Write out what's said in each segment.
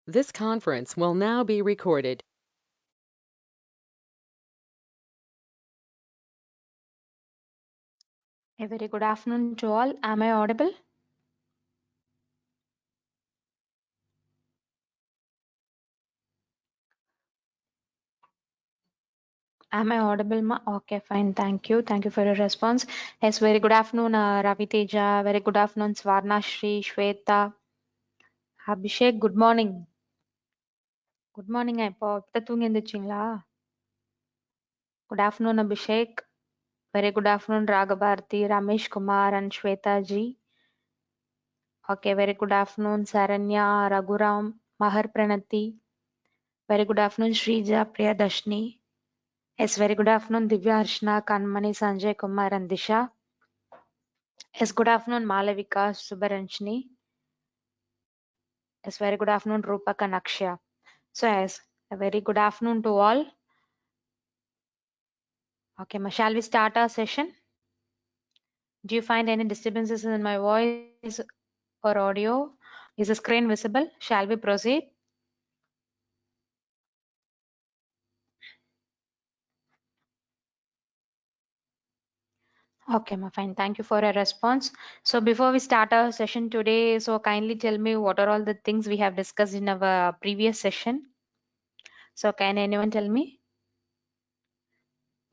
This conference will now be recorded. A very good afternoon to all. Am I audible? Am I audible, ma? Okay, fine. Thank you. Thank you for your response. Yes, very good afternoon, Ravi Teja. Very good afternoon, Swarna Shri, Shweta, Abhishek. Good morning. Good morning. இப்போ தூங்கி எந்திரிச்சிங்களா? Good afternoon, Abhishek. Very good afternoon, Raghabarthi, Ramesh Kumar, and Shweta ji. Okay, very good afternoon, Saranya, Raghuram, Mahar Pranati. Very good afternoon, Shrija, Priyadashni. Yes, very good afternoon, Divya Arshna, Kanmani, Sanjay Kumar, and Disha. Yes, good afternoon, Malavika, Subaranshni. Yes, very good afternoon, Rupa Kanakshya. So, yes, a very good afternoon to all. Okay, shall we start our session? Do you find any disturbances in my voice or audio? Is the screen visible? Shall we proceed? Okay, fine. Thank you for your response. So before we start our session today, so kindly tell me what are all the things we have discussed in our previous session. So can anyone tell me?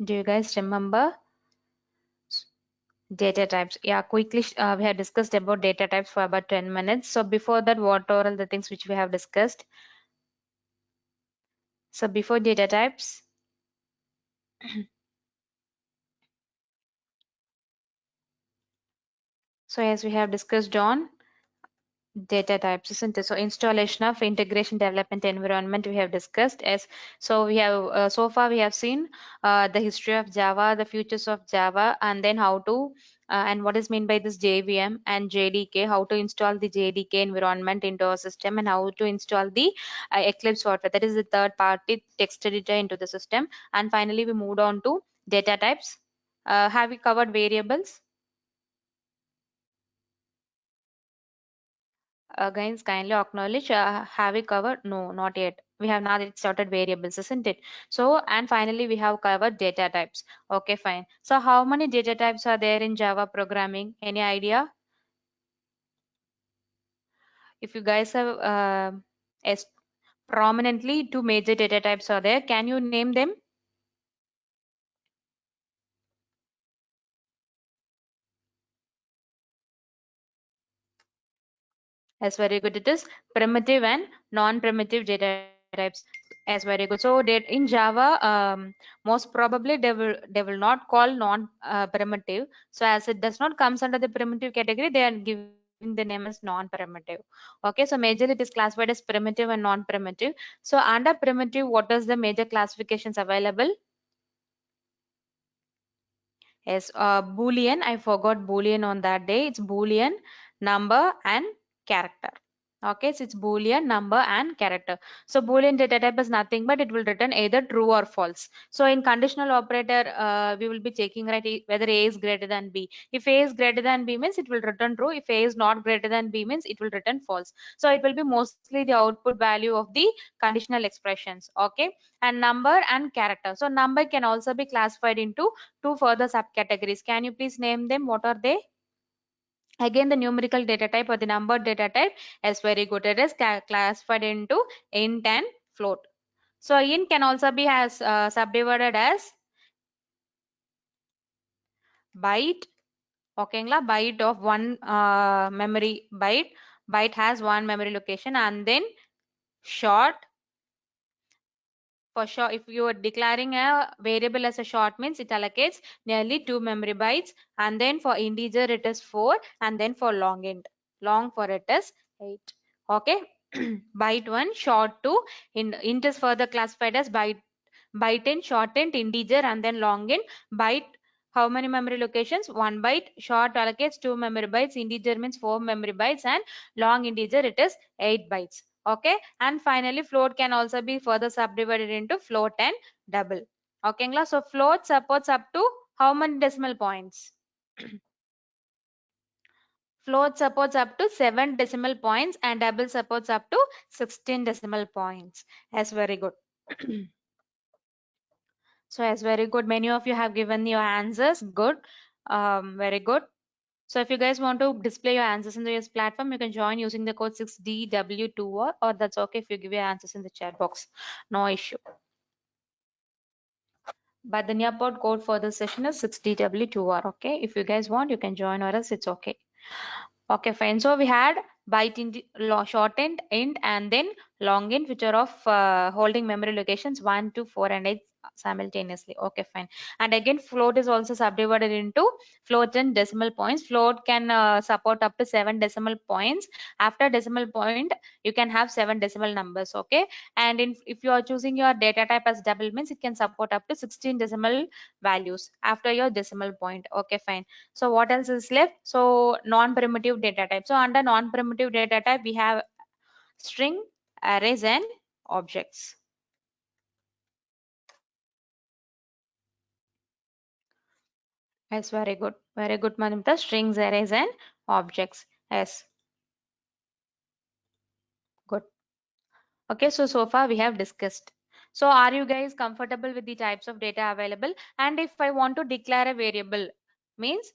Do you guys remember? Data types. Yeah, quickly, we have discussed about data types for about 10 minutes. So before that, what are all the things which we have discussed? So before data types, so as we have discussed on data types, isn't it? So installation of integration development environment we have discussed as, so we have so far we have seen the history of Java, the futures of Java, and then how to and what is meant by this JVM and JDK, how to install the JDK environment into our system, and how to install the Eclipse software, that is the third party text editor, into the system. And finally we moved on to data types. Have we covered variables? Guys, kindly acknowledge, have we covered? No, not yet. We have not yet started variables, isn't it? So, and finally, we have covered data types. Okay, fine. So, how many data types are there in Java programming? Any idea? If you guys have as prominently two major data types are there, can you name them? As very good. It is primitive and non-primitive data types. As very good. So that in Java, most probably they will not call non-primitive. So as it does not comes under the primitive category, they are giving the name as non-primitive. Okay, so majorly it is classified as primitive and non-primitive. So under primitive, what is the major classifications available? Yes, Boolean. I forgot Boolean on that day. It's Boolean, number, and character. Okay, so it's Boolean, number, and character. So Boolean data type is nothing but it will return either true or false. So in conditional operator, we will be checking right whether A is greater than B. If A is greater than B means it will return true. If A is not greater than B means it will return false. So it will be mostly the output value of the conditional expressions. Okay, and number and character. So number can also be classified into two further subcategories. Can you please name them? What are they? Again, the numerical data type or the number data type is very good. It is classified into int and float. So int can also be as subdivided as byte. Okay, byte of one memory byte. Byte has one memory location, and then short. For short, if you are declaring a variable as a short means it allocates nearly 2 memory bytes, and then for integer it is 4, and then for long for it is 8. Okay, byte 1, short 2, int is further classified as byte int, short int, integer, and then long int. Byte, how many memory locations? 1 byte. Short allocates 2 memory bytes, integer means 4 memory bytes, and long integer it is 8 bytes. Okay, and finally float can also be further subdivided into float and double. Okay, so float supports up to how many decimal points? Float supports up to 7 decimal points and double supports up to 16 decimal points. Yes, very good. So yes, very good. Many of you have given your answers. Good. Very good. So if you guys want to display your answers in this platform, you can join using the code 6DW2 or that's okay if you give your answers in the chat box. No issue. But the nearport code for this session is 6DW2R. Okay. If you guys want, you can join or else it's okay. Okay, fine. So we had byte int, shortened int, and then long int, which are of holding memory locations 1, 2, 4, and 8 simultaneously. Okay, fine. And again, float is also subdivided into float and decimal points. Float can support up to 7 decimal points. After decimal point, you can have 7 decimal numbers. Okay. And if you are choosing your data type as double, means it can support up to 16 decimal values after your decimal point. Okay, fine. So what else is left? So non-primitive data type. So under non-primitive data type, we have string, arrays, and objects. Yes, very good. Very good, Manimta. Strings, arrays, and objects. Yes, good. Okay, so far we have discussed. So are you guys comfortable with the types of data available? And if I want to declare a variable, means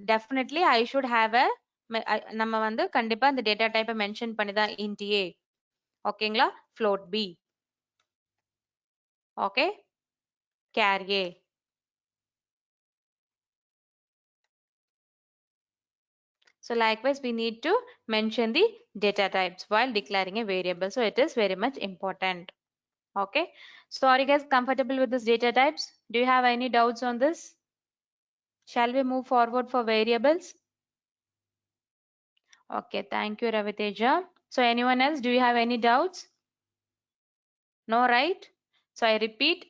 definitely I should have a நம்ம வந்து கண்டிப்பா இந்த data type mention பண்ணி தான் int a ஓகேங்களா float b okay char a. So likewise, we need to mention the data types while declaring a variable. So it is very much important. Okay. So are you guys comfortable with this data types? Do you have any doubts on this? Shall we move forward for variables? Okay. Thank you, Raviteja. So anyone else, do you have any doubts? No, right? So I repeat,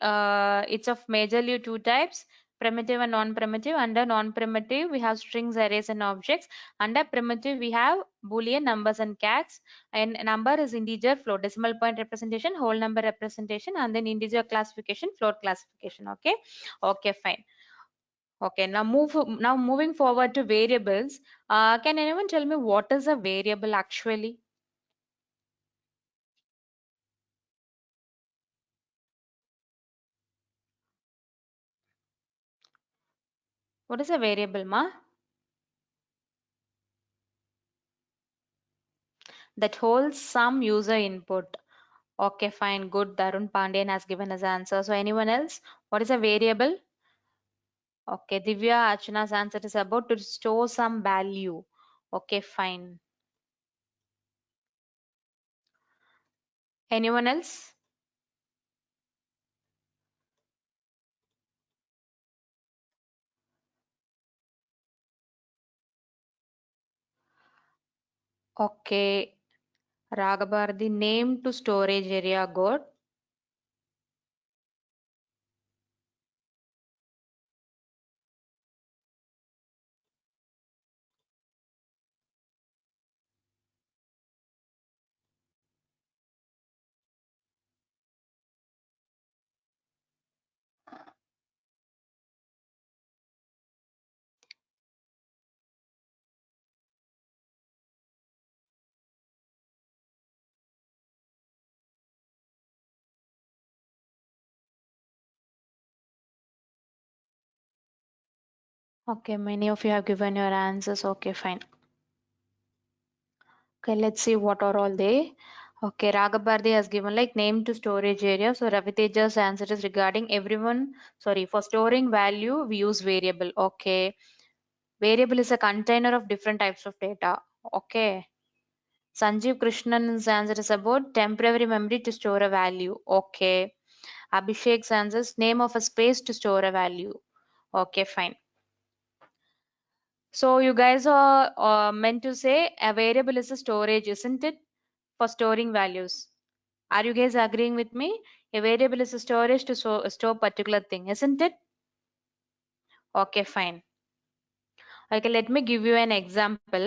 it's of majorly two types, primitive and non-primitive. Under non-primitive, we have strings, arrays, and objects. Under primitive, we have Boolean numbers and chars. And number is integer, float, decimal point representation, whole number representation, and then integer classification, float classification. Okay. Okay, fine. Okay, now moving forward to variables. Can anyone tell me what is a variable actually? What is a variable, ma? That holds some user input. Okay, fine, good. Darun Pandian has given us answer. So anyone else? What is a variable? Okay, Divya Archana's answer is about to store some value. Okay, fine. Anyone else? Okay, Ragabar, the name to storage area, good. Okay, many of you have given your answers. Okay, fine. Okay, let's see what are all they. Okay, Raghabardi has given like name to storage area. So Raviteja's answer is regarding everyone. Sorry, for storing value, we use variable. Okay. Variable is a container of different types of data. Okay. Sanjeev Krishnan's answer is about temporary memory to store a value. Okay. Abhishek's answer is name of a space to store a value. Okay, fine. So you guys are meant to say a variable is a storage, isn't it? For storing values. Are you guys agreeing with me? A variable is a storage to store particular thing, isn't it? Okay, fine. Okay, let me give you an example.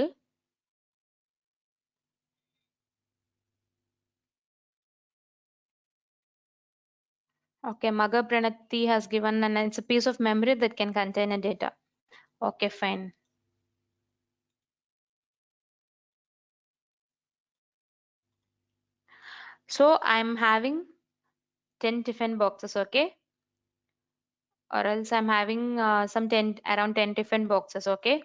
Okay, Maga Pranati has given and it's a piece of memory that can contain a data. Okay, fine. So I'm having 10 tiffin boxes, okay? Or else I'm having some 10, around 10 tiffin boxes, okay?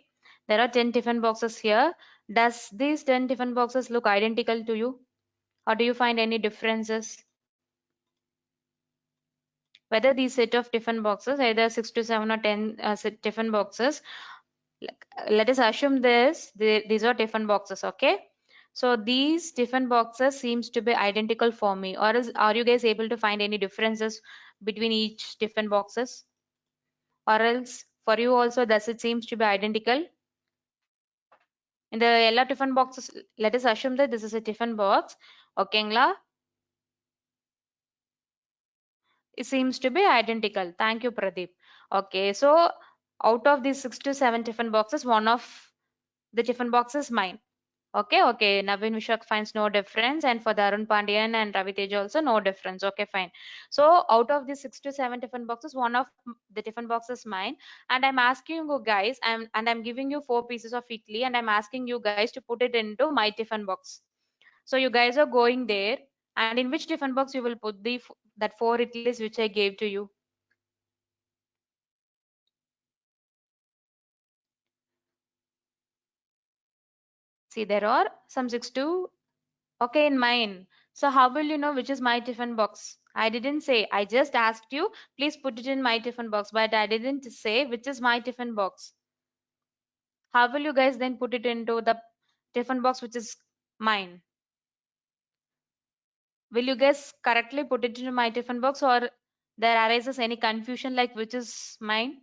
There are 10 tiffin boxes here. Does these 10 tiffin boxes look identical to you? Or do you find any differences? Whether these set of tiffin boxes, either 6 to 7 or 10 tiffin boxes, let us assume these are tiffin boxes, okay? So these tiffin boxes seems to be identical for me. Or are you guys able to find any differences between each tiffin boxes? Or else for you also does it seems to be identical? In the yellow tiffin boxes, let us assume that this is a tiffin box. Okay, it seems to be identical. Thank you, Pradeep. Okay, so out of these 6 to 7 tiffin boxes, one of the tiffin box is mine. Okay. Navin Vishak finds no difference, and for the Arun Pandian and Ravi Tej also no difference. Okay, fine. So out of these 6 to 7 tiffin boxes, one of the tiffin box is mine, and I'm asking you guys, I'm giving you 4 pieces of idli, and I'm asking you guys to put it into my tiffin box. So you guys are going there, and in which tiffin box you will put that 4 idlis which I gave to you? See, there are some 6 to, okay, in mine. So how will you know which is my tiffin box? I didn't say. I just asked you, please put it in my tiffin box, but I didn't say which is my tiffin box. How will you guys then put it into the tiffin box which is mine? Will you guys correctly put it into my tiffin box, or there arises any confusion like which is mine?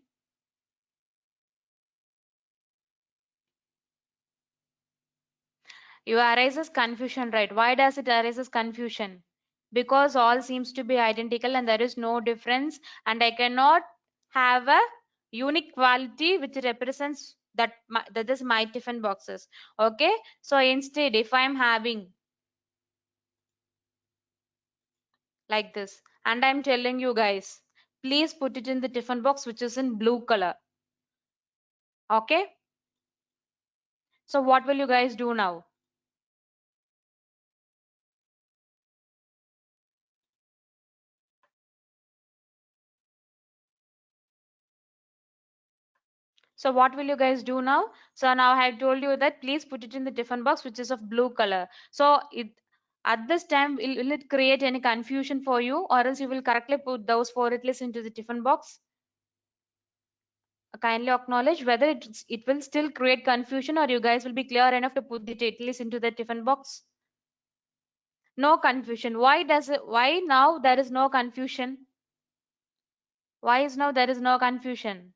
You arises confusion, right? Why does it arises confusion? Because all seems to be identical and there is no difference, and I cannot have a unique quality which represents that is my tiffin boxes. Okay, so instead, if I'm having like this, and I'm telling you guys, please put it in the tiffin box which is in blue color. Okay, so what will you guys do now? So what will you guys do now? So now I have told you that please put it in the tiffin box which is of blue color. So at this time, will it create any confusion for you, or else you will correctly put those 4 idlis into the tiffin box? Kindly acknowledge whether it will still create confusion, or you guys will be clear enough to put the idlis into the tiffin box. No confusion. Why now there is no confusion? Why is now there is no confusion?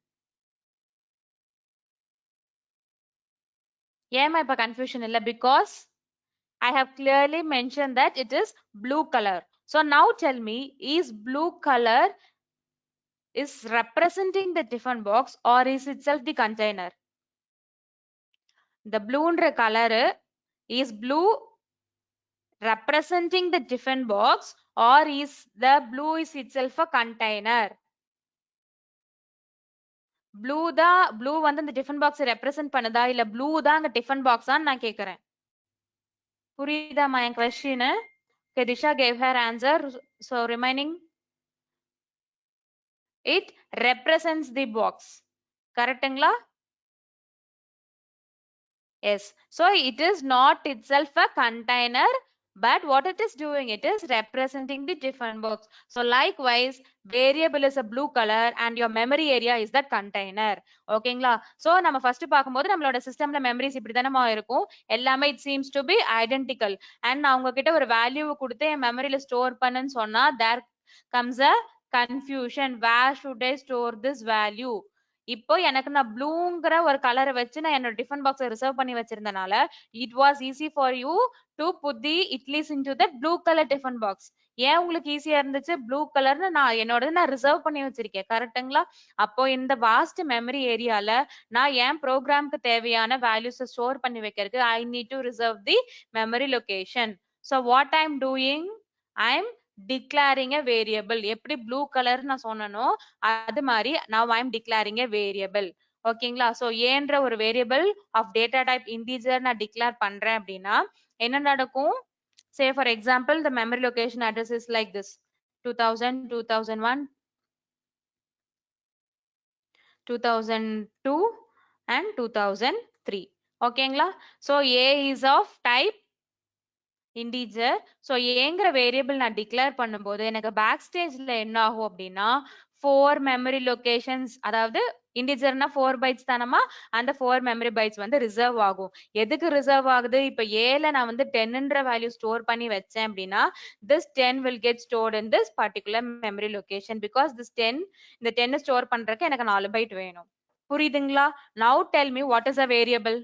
ஏமா இப்ப confusion இல்ல? Because I have clearly mentioned that it is blue color. So now tell me, is blue color is representing the tiffin box, or is itself the container? The blue color is blue representing the tiffin box, or is the blue is itself a container? Blue வந்து அந்த tiffin box represent பண்ணுதா இல்ல blue தான் அந்த tiffin box ஆன்னு நான் கேக்குறேன். புரியுதாமா என் question? Okay, Disha gave her answer. So remaining, it represents the box. Correctங்களா? Yes. So it is not itself a container, but what it is doing, it is representing the different box. So likewise, variable is a blue color and your memory area is the container. ஓகேங்களா? So நம்ம first பார்க்கும்போது நம்மளோட சிஸ்டம்ல memories இப்படி தானமா இருக்கும். எல்லாமே it seems to be identical. And நான் உங்ககிட்ட ஒரு வேல்யூ கொடுத்து என் மெமரியில ஸ்டோர் பண்ணுன்னு சொன்னா there comes a confusion. Where should I store this value? இப்போ எனக்கு நான் ப்ளூங்கிற ஒரு கலரை வச்சு நான் என்னோட டிஃபன் பாக்ஸை ரிசர்வ் பண்ணி வச்சிருந்தனால it was easy for you to put the idlis into that blue colour tiffin box. ஏன் உங்களுக்கு ஈஸியா இருந்துச்சு? ப்ளூ கலர்னு நான் ரிசர்வ் பண்ணி வச்சிருக்கேன். கரெக்டுங்களா? அப்போ இந்த வாஸ்ட் மெமரி ஏரியால நான் என் ப்ரோக்ராம்க்கு தேவையான வேல்யூஸை ஸ்டோர் பண்ணி வைக்கிறதுக்கு I need to reserve the memory location. So what I am doing, I am declaring a variable. எப்படி blue color நான் சொன்னனோ அது மாதிரி now I am declaring a variable. ஓகேங்களா? சோ ஏன்ற ஒரு variable of data type integer நான் declare பண்றேன் அப்படின்னா என்ன நடக்கும்? Say for example, the memory location address is like this: 2000, 2001, 2002 and 2003. ஓகேங்களா? So A is of type integer. So ஏங்கிற வேரியபிள் நான் டிக்ளேர் பண்ணும்போது எனக்கு பேக் ஸ்டேஜ்ல என்ன ஆகும் அப்படின்னா 4 மெமரி லொகேஷன்ஸ், அதாவது இன்டிஜர்னா 4 பைட்ஸ் தானமா, அந்த 4 மெமரி பைட்ஸ் வந்து ரிசர்வ் ஆகும். எதுக்கு ரிசர்வ் ஆகுது? இப்ப ஏல நான் வந்து 10ன்ற வேல்யூ ஸ்டோர் பண்ணி வச்சேன் அப்படின்னா this 10 will get stored in this particular memory location because this 10, இந்த 10 ஸ்டோர் பண்றதுக்கு எனக்கு 4 பைட் வேணும். புரியுதுங்களா? Now tell me what is a variable?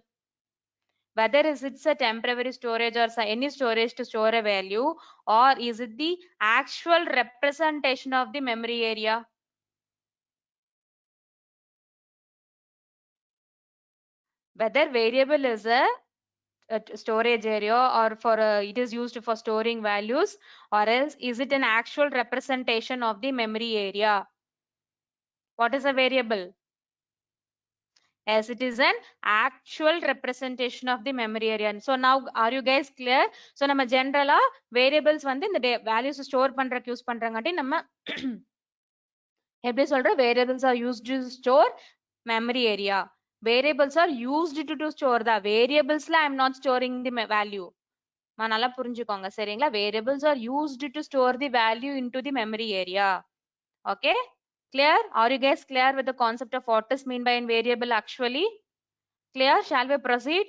Whether is it's a temporary storage or any storage to store a value, or is it the actual representation of the memory area? Whether variable is a storage area or for it is used for storing values, or else is it an actual representation of the memory area? What is a variable? As it is an actual representation of the memory area. So now are you guys clear? So நம்ம generally variables வந்து இந்த values store பண்றதுக்கு use பண்றங்காட்டி நம்ம எப்படி சொல்ற, variables are used to store memory area. Variables are used to store the variables la I am not storing the value. நல்லா புரிஞ்சுக்கோங்க சரிங்களா? Variables are used to store the value into the memory area. Okay, clear? Are you guys clear with the concept of what is mean by a variable actually? Clear? Shall we proceed?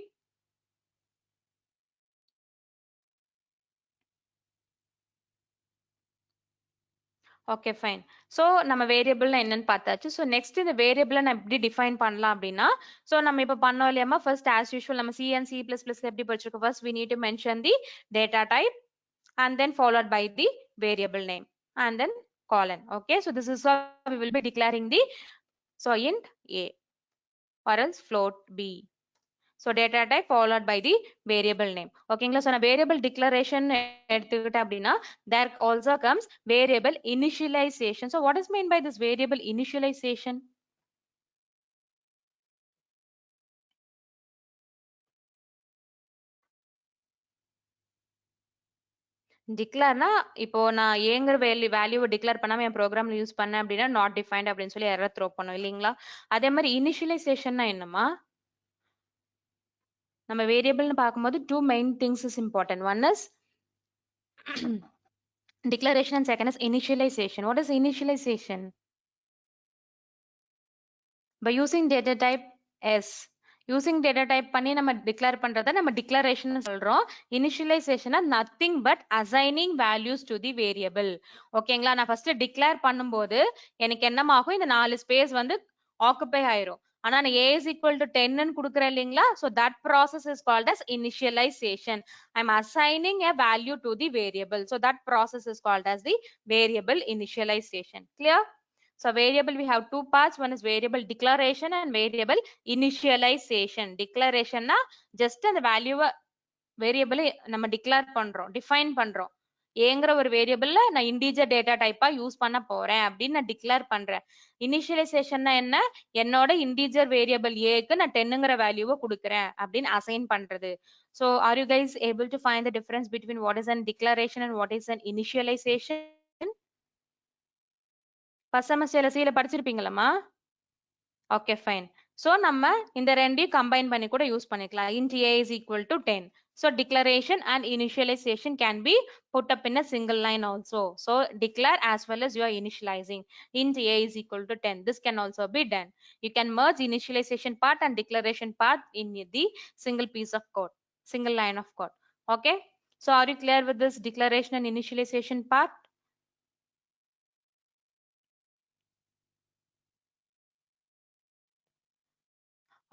Okay fine. So நம்ம வேரியபிள்னா என்னன்னு பார்த்தாச்சு. So next இந்த வேரியபிளை நான் எப்படி define பண்ணலாம் அப்படின்னா, so நம்ம இப்போ பண்ணோம் இல்லையாமா, ஃபர்ஸ்ட் ஆஸ் யூஷுவல் நம்ம C and C plus plus எப்படி படிச்சிருக்கோம், first we need to mention the data type and then followed by the variable name and then colon. Okay, so this is how we will be declaring the, so int a or else float b. So data type followed by the variable name. ஓகேங்களா? so நான் variable declaration எடுத்துக்கிட்டேன் அப்படின்னா there also comes variable initialization. So what is meant by this variable initialization? டிக்ளேர்னா இப்போ நான் ஏங்கிற வேல்யூவை declare பண்ணாம என் ப்ரோக்ராம்ல யூஸ் பண்ணேன் அப்படின்னா நாட் டிஃபைன்ட் அப்படின்னு சொல்லி எரர் த்ரோ பண்ணும் இல்லைங்களா? அதே மாதிரி இனிஷியலைசேஷன்னா என்னமா, நம்ம வேரியபிள்னு பார்க்கும்போது two main things is important. One is declaration and second is initialization. What is initialization? By using data type s, using data type பண்ணி நம்ம டிக்ளேர் பண்றத நம்ம டிக்ளரேஷன் சொல்றோம். இனிஷியலைசேஷனா nothing but assigning values to the variable. ஓகேங்களா? நான் first declare பண்ணும்போது எனக்கு என்னமாகும், இந்த 4 ஸ்பேஸ் வந்து ஆக்குபை ஆயிரும். ஆனா நான் a is equal to 10 ன்னு கொடுக்குறேன் இல்லைங்களா? So that process is called as initialization. I'm assigning a value to the variable. So that process is called as the variable initialization. Clear? So variable we have two parts. One is variable declaration and variable initialization. Declaration na just அந்த value variable நம்ம declare பண்றோம், define பண்றோம். ஏங்கிற ஒரு வேரியபிள்ல நான் integer data டைப்பா use பண்ண போறேன் அப்படின்னு நான் டிக்ளேர் பண்றேன். இனிஷியலைசேஷன்னா என்ன, என்னோட இன்டிஜர் வேரியபிள் ஏக்கு நான் 10ங்கிற வேல்யூவை கொடுக்குறேன் அப்படின்னு அசைன் பண்றது. So are you guys able to find the difference between what is an declaration and what is an initialization? First செமஸ்டர்ல சில படிச்சிருப்பீங்களா? Okay fine. சோ நம்ம இந்த ரெண்டையும் கம்பைன் பண்ணி கூட யூஸ் பண்ணிக்கலாம். int a is equal to 10. So declaration and initialization can be put up in a single line also. So declare as well as you are initializing. Int a is equal to 10. This can also be done. You can merge initialization part and declaration part in the single piece of code, single line of code. Okay. So are you clear with this declaration and initialization part?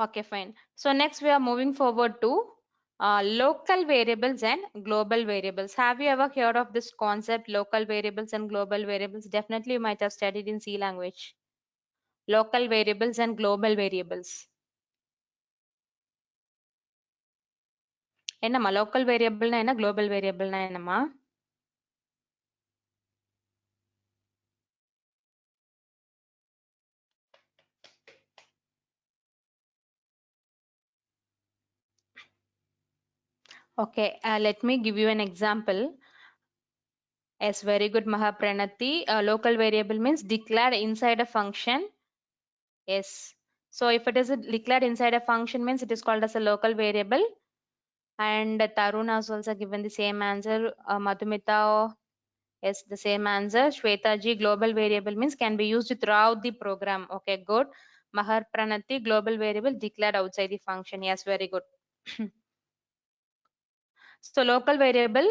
Okay, fine. So next we are moving forward to local variables and global variables. Have you ever heard of this concept, local variables and global variables? Definitely you might have studied in C language. Local variables and global variables. என்னம்மா local variable na என்ன, global variable na என்னம்மா? Okay, let me give you an example. Yes, very good, Mahapranati. Local variable means declared inside a function. Yes. So if it is declared inside a function means it is called as a local variable. And Tarun has also given the same answer. Madhumita, yes, the same answer. Shweta ji, global variable means can be used throughout the program. Okay, good. Mahar Pranati, global variable declared outside the function. Yes, very good. So local variable,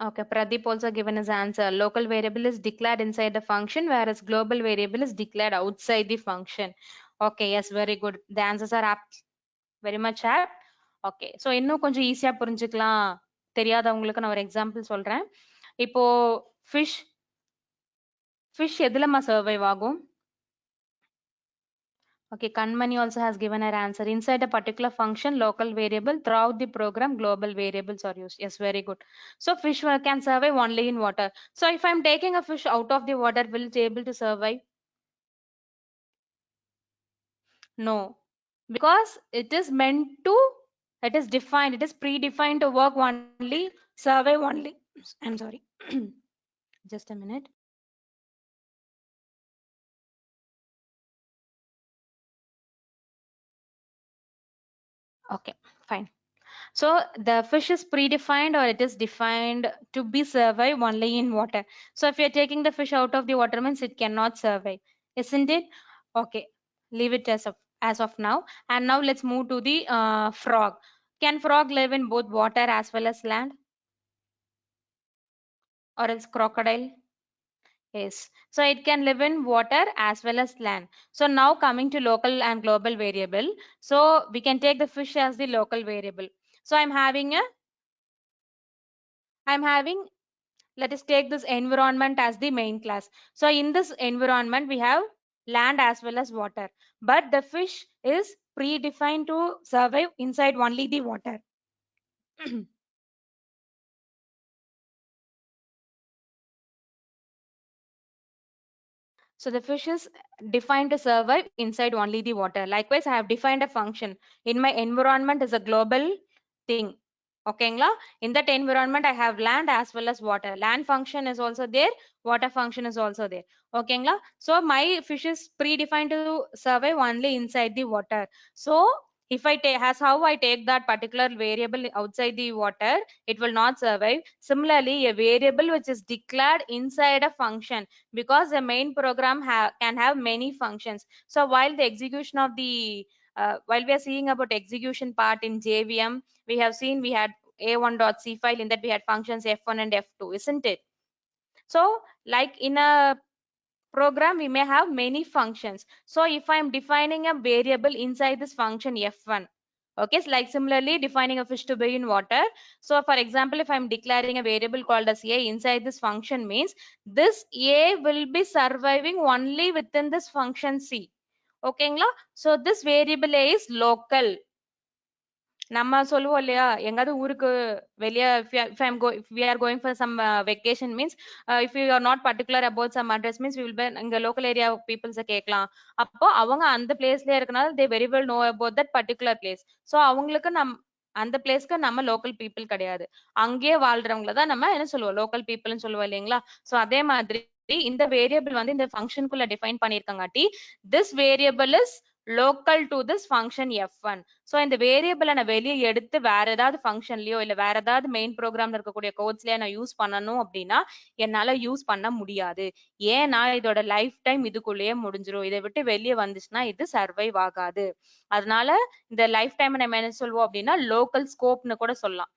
okay, Pradeep also given his answer. Local variable is declared inside the function, whereas global variable is declared outside the function. Okay, yes, very good. The answers are apt, very much apt. Okay so இன்னும் கொஞ்சம் ஈஸியா புரிஞ்சுக்கலாம் தெரியாதவங்களுக்கு நான் ஒரு example சொல்றேன். இப்போ fish fish எதுலமா survive ஆகும்? Okay, Kanmani also has given her answer. Inside a particular function, local variable, throughout the program, global variables are used. Yes, very good. So fish can survive only in water. So if I'm taking a fish out of the water, will it able to survive? No, because it is meant to, it is defined, it is predefined to work only, survive only. I'm sorry. Just a minute. Okay, fine. So the fish is predefined or it is defined to be survive only in water. So if you're taking the fish out of the water means it cannot survive, isn't it? Okay, leave it as of now. And now let's move to the frog. Can frog live in both water as well as land? Or else crocodile? Yes. So it can live in water as well as land. So now coming to local and global variable. So we can take the fish as the local variable. So I'm having, let us take this environment as the main class. So in this environment, we have land as well as water. But the fish is predefined to survive inside only the water. So the fish is defined to survive inside only the water. Likewise, I have defined a function. In my environment is a global thing. Okay, in that environment, I have land as well as water. Land function is also there. Water function is also there. Okay, so my fish is predefined to survive only inside the water. So if I take as how I take that particular variable outside the water, it will not survive. Similarly, a variable which is declared inside a function, because the main program can have many functions. So while the execution of the while we are seeing about execution part in JVM, we have seen we had a1.c file, in that we had functions f1 and f2, isn't it? So like in a program we may have many functions. So if I'm defining a variable inside this function f1, okay, so like similarly defining a fish to be in water. So for example, if I'm declaring a variable called as a inside this function means this a will be surviving only within this function c. Okay, so this variable a is local. நம்ம சொல்லுவோம் இல்லையா, எங்காவது ஊருக்கு வெளிய if we are going for some vacation means if you are not particular about some address means we will be இங்க local area peoples கேட்கலாம். அப்போ அவங்க அந்த பிளேஸ்லயே இருக்கனால they very well know about that particular place. So அவங்களுக்கு அந்த பிளேஸ்க்கு நம்ம லோக்கல் பீப்புள் கிடையாது, அங்கேயே வாழ்றவங்கள தான் நம்ம என்ன சொல்லுவோம், லோக்கல் பீப்புள்னு சொல்லுவோம் இல்லைங்களா. சோ அதே மாதிரி இந்த வேரியபிள் வந்து இந்த ஃபங்க்ஷனுக்குள்ள டிஃபைன் பண்ணிருக்கங்காட்டி this variable is local to this function f1. So இந்த வேரியபிளை நான் வெளியே எடுத்து வேற ஏதாவது ஃபங்க்ஷன்லயோ இல்ல வேற ஏதாவது மெயின் ப்ரோக்ராம்ல இருக்கக்கூடிய கோட்ஸ்லயே நான் யூஸ் பண்ணணும் அப்படின்னா என்னால யூஸ் பண்ண முடியாது. ஏன்னா இதோட லைஃப் டைம் இதுக்குள்ளேயே முடிஞ்சிரும். இதை விட்டு வெளியே வந்துச்சுன்னா இது சர்வைவ் ஆகாது. அதனால இந்த லைஃப் டைம் நம்ம என்ன சொல்லுவோம் அப்படின்னா லோக்கல் ஸ்கோப்னு கூட சொல்லலாம்.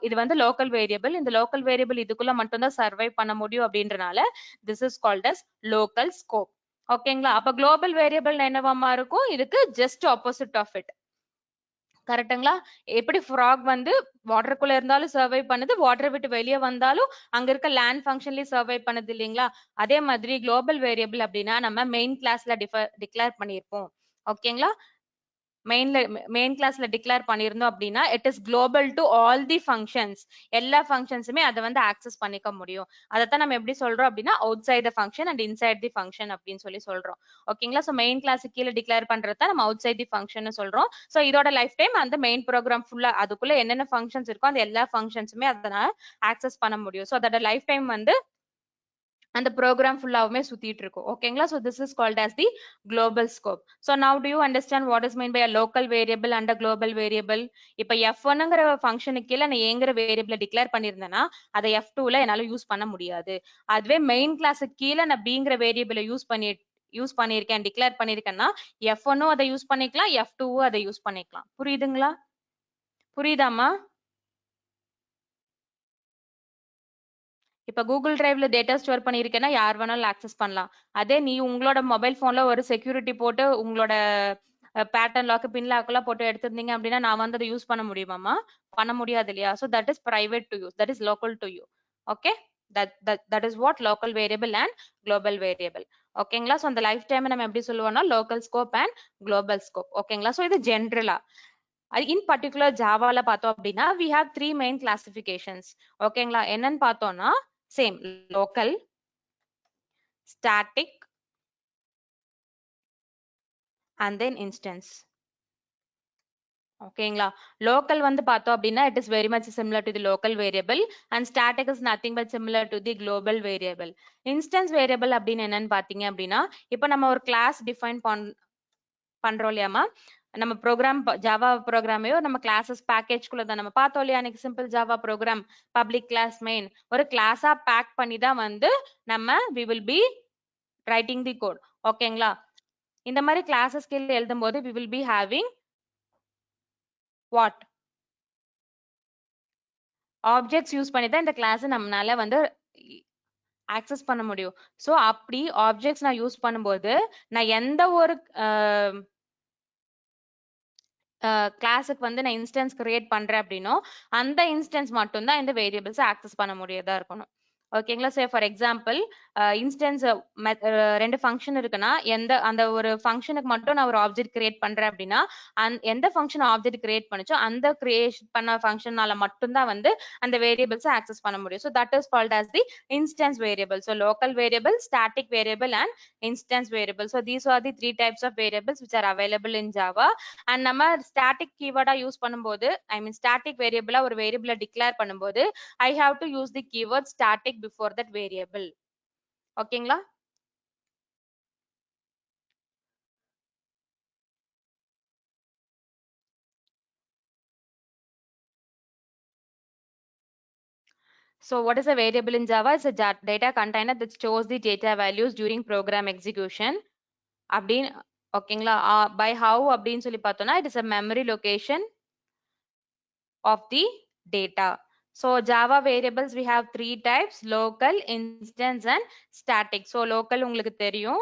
இது வந்து லோக்கல் வேரியபிள். இந்த லோக்கல் வேரியபிள் இதுக்குள்ள மட்டும்தான் சர்வைவ் பண்ண முடியும் அப்படின்றனால this is called as local scope. ஓகேங்களா. அப்ப குளோபல் வேரியபிள் என்னவாமா இருக்கும், இதுக்கு ஜஸ்ட் ஆப்போசிட் ஆஃப் இட். கரெக்டுங்களா. எப்படி ஃப்ராக் வந்து வாட்டருக்குள்ள இருந்தாலும் சர்வைவ் பண்ணுது, வாட்டர் விட்டு வெளியே வந்தாலும் அங்க இருக்க லேண்ட் ஃபங்க்ஷன்லயும் சர்வைவ் பண்ணுது இல்லைங்களா. அதே மாதிரி குளோபல் வேரியபிள் அப்படின்னா நம்ம மெயின் கிளாஸ்ல டிக்ளேர் பண்ணியிருப்போம். ஓகேங்களா. மெயின் கிளாஸ்ல டிக்ளேர் பண்ணியிருந்தோம் அப்படின்னா it is global to all the functions. எல்லா ஃபங்க்ஷன்ஸுமே அதை வந்து ஆக்சஸ் பண்ணிக்க முடியும். அதைத்தான் நம்ம எப்படி சொல்றோம் அப்படின்னா outside the function and inside the function அப்படின்னு சொல்லி சொல்றோம். ஓகேங்களா? ஸோ மெயின் கிளாஸ் கீழே டிக்ளேர் பண்றத நம்ம அவுட் சைட் தி ஃபங்க்ஷன் சொல்றோம். ஸோ இதோட லைஃப் டைம் அந்த மெயின் ப்ரோக்ராம் ஃபுல்லா அதுக்குள்ள என்னென்ன ஃபங்க்ஷன்ஸ் இருக்கோ அந்த எல்லா ஃபங்க்ஷன்ஸுமே அதனால ஆக்சஸ் பண்ண முடியும். ஸோ அதோட லைஃப் டைம் வந்து அந்த ப்ரோக்ராம் ஃபுல்லாவுமே சுத்திட்டு இருக்கும். ஓகேங்களா? so this is called as the global scope. so now do you understand what is meant by a local variable and a global variable? இப்ப f1ங்கிற ஃபங்க்ஷனுக்கு கீழ நான் ஏங்கிற வேரியபிளை டிக்ளேர் பண்ணியிருந்தேன்னா அதை f2ல என்னால யூஸ் பண்ண முடியாது. அதுவே மெயின் கிளாஸுக்கு கீழ நான் bங்கிற வேரியபிளை யூஸ் பண்ணியிருக்கேன் டிக்ளேர் பண்ணியிருக்கேன்னா f1ம் அதை யூஸ் பண்ணிக்கலாம், f2வும் அதை யூஸ் பண்ணிக்கலாம். புரியுதுங்களா? புரியுதாமா? இப்ப கூகுள் டிரைவ்ல டேட்டா ஸ்டோர் பண்ணிருக்கேன்னா யார் வேணாலும் ஆக்சஸ் பண்ணலாம். அதே நீ உங்களோட மொபைல் போன்ல ஒரு செக்யூரிட்டி போட்டு உங்களோட பேட்டர்ன் லாக் பின் லாக் எல்லாம் போட்டு எடுத்திருந்தீங்க அப்படின்னா நான் வந்து அதை யூஸ் பண்ண முடியுமாமா? பண்ண முடியாது இல்லையா? so that is private to you, that is local to you. okay, that is what local variable and global variable. ஓகேங்களா? so அந்த லைஃப் டைம் நம்ம எப்படி சொல்லுவோம்னா local scope and global scope. ஓகேங்களா? so இது ஜென்ரலா. in particular ஜாவால பார்த்தோம் அப்படின்னா we have three main classifications. ஓகேங்களா? என்னன்னு பார்த்தோம்னா same local, static and then instance. ஓகேங்களா? local வந்து பார்த்தோம் அப்படின்னா it is very much similar to the local variable and static is nothing but similar to the global variable. instance variable அப்படின்னு என்னன்னு பார்த்தீங்க அப்படின்னா இப்போ நம்ம ஒரு கிளாஸ் டிஃபைன் பண்றோம் இல்லையாமா? நம்ம ப்ரோக்ராம் ஜாவா ப்ரோக்ராமையோ நம்ம கிளாஸஸ் பேக்கேஜ்குள்ள தான் நம்ம பார்த்தோம் இல்லையா? அன்னைக்கு simple Java program public class main ஒரு கிளாஸா பேக் பண்ணி தான் வந்து நம்ம we will be writing the code. ஓகேங்களா? இந்த மாதிரி கிளாஸஸ் கீழ எழுதும் போது we will be having what objects use பண்ணி தான் இந்த கிளாஸ் நம்மளால வந்து ஆக்சஸ் பண்ண முடியும். சோ அப்படி ஆப்ஜெக்ட்ஸ் நான் யூஸ் பண்ணும்போது நான் எந்த ஒரு கிளாஸுக்கு வந்து நான் இன்ஸ்டன்ஸ் கிரியேட் பண்றேன் அப்படின்னோ அந்த இன்ஸ்டன்ஸ் மட்டும் தான் இந்த வேரியபிள்ஸ் ஆக்சஸ் பண்ண முடியதா இருக்கணும். ஓகேங்களா? சே ஃபார் எக்ஸாம்பிள் இன்ஸ்டன்ஸ் ரெண்டு ஃபங்க்ஷன் இருக்குன்னா அந்த ஒரு ஃபங்க்ஷனுக்கு மட்டும் நான் ஒரு ஆப்ஜெக்ட் கிரியேட் பண்றேன் அப்படின்னா எந்த ஃபங்க்ஷன் ஆப்ஜெக்ட் கிரியேட் பண்ணுச்சோ அந்த கிரியேஷன் பண்ண ஃபங்க்ஷனால மட்டும்தான் வந்து அந்த வேரியபிள்ஸ் ஆக்சஸ் பண்ண முடியும். So that is called as the instance variable. So local variable, static variable and instance variable. So these are the three types of variables which are available in Java. And நம்ம static keyword use பண்ணும்போது I mean static variable ஒரு வேரியபிளை declare பண்ணும்போது I have to use the keyword static before that variable. ஓகேங்களா? So what is a variable in Java? It's a data container that stores the data values during program execution. அப்படின்னு ஓகேங்களா? by how அப்படின்னு சொல்லி பார்த்தோம்னா it is a memory location of the data. So Java variables we have three types: local, instance and static. So local உங்களுக்கு தெரியும்.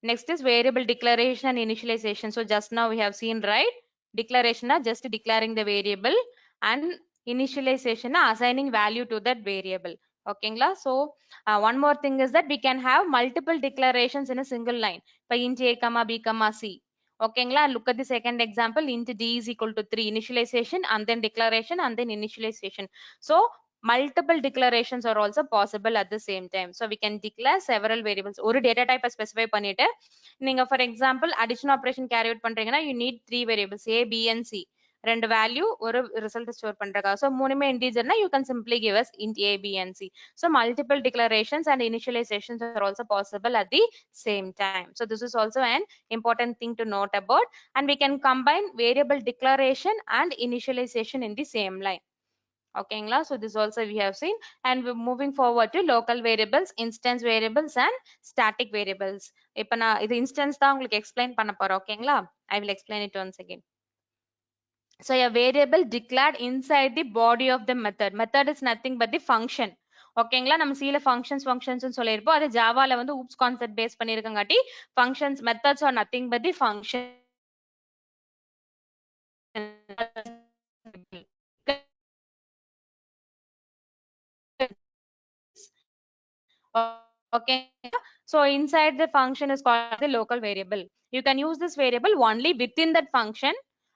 Next is variable declaration and initialization. So just now we have seen, right? Declaration just declaring the variable and initialization assigning value to that variable. ஓகேங்களா? so one more thing is that we can have multiple declarations in a single line. இப்போ int a comma b comma c. ஓகேங்களா? look at the second example. int d is equal to 3 initialization and then declaration and then initialization. So multiple declarations are also possible at the same time. So we can declare several variables. ஒரு data type specify பண்ணிட்டு நீங்க for example addition operation carry out பண்றீங்கன்னா you need three variables a b and c. ரெண்டு value ஒரு result store பண்றதுக்காக. so மூணுமே இன்டிஜர்னா you can simply give us int a b and c. so multiple declarations and initializations are also possible at the same time. so this is also an important thing to note about. And we can combine variable declaration and initialization in the same line. ஓகேங்களா? so this also we have seen. And we're moving forward to local variables, instance variables and static variables. இப்ப நான் இது instance தான் உங்களுக்கு explain பண்ண போறேன். ஓகேங்களா? I will explain it once again. So a variable declared inside the body of the method. Method is nothing but the function. ஓகேங்களா? நம்ம சில functions சொல்லியிருப்போம். அது ஜாவால வந்து oops concept பேஸ் பண்ணிருக்கங்காட்டி functions methods are nothing but the function. Okay, so inside the function is called the local variable. You can use this variable only within that function,